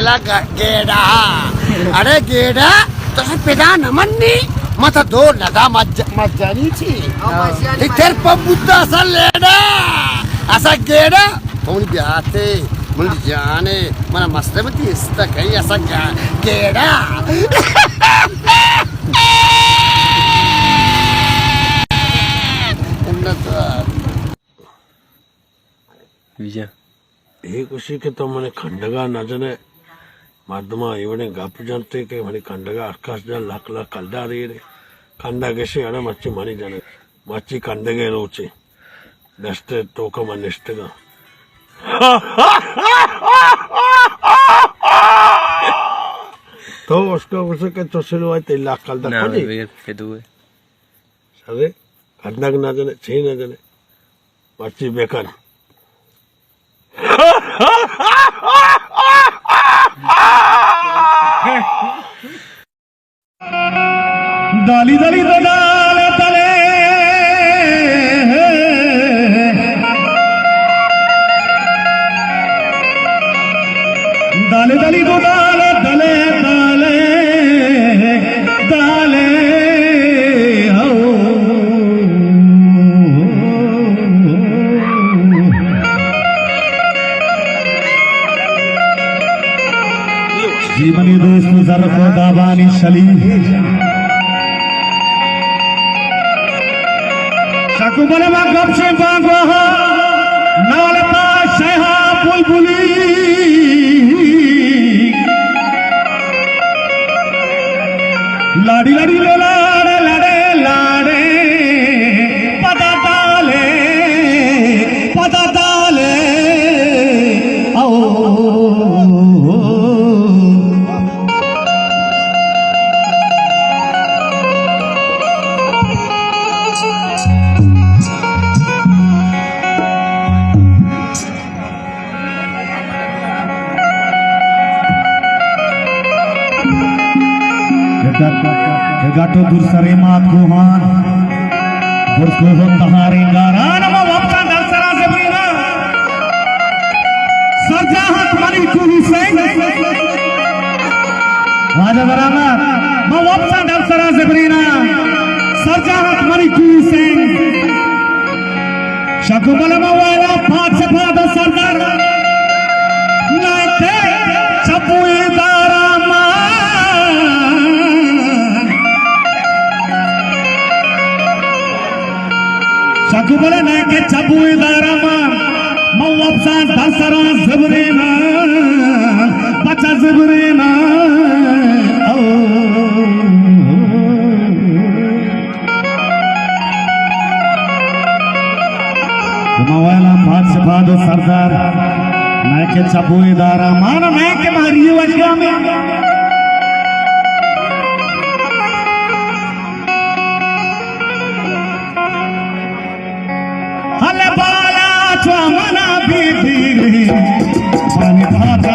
वाला गेड़ा। अरे गेड़ा तुझे पिता नमन्नी मत दो लगा मज्जानी थी इधर पबुद्धा असा लेड़ा असा गेड़ा मुझे ब्याते मुझे जाने मना मस्त में थी इस तक है असा गेड़ा विजय एक उसी के तो मैंने खंडगा नजने माध्यमा इवने गप जानते के मनी खंडगा आकाश जन लाख लाख कल्डा रही रे खंडा कैसे अरे मच्छी मनी जाने मच्छी खंडगे रोचे दस्ते तो का मनिष्ठ का तो उसको उसे के तो सिलवाए ते लाख कल्डा ना खोजी वे दुए सरे खंडग ना जाने छे ना जाने मच्छी बेकार दाली दाली तो दाल तले दाली दाली तो दाल तले दाले दाले हो जीवनी दोस्त जरफ दावानी शली शकुबले मा गप से बागो नालता शहा बुलबुली लाड़ी लाड़ी लाड़े लाड़े लाड़े पता डाले आओ गाटो दुरसरे मात गुहान बुरको हो तहारे गारान म वप्ता दरसरा जबरीना सरजाहत मनी कुही सिंह वाजा बराबर म वप्ता दरसरा जबरीना सरजाहत मनी कुही सिंह शकुबल म वाला पांच फाद सरदार नाते चपुई दारा शकुबले ने के चबुई दारामा मवप्सा दसरा जबरीना बचा जबरीना ओ मवाला पांच फाद सरदार ने के चबुई दारामा ने के मारी वजगा में हले बाला चमना भी पानी भाता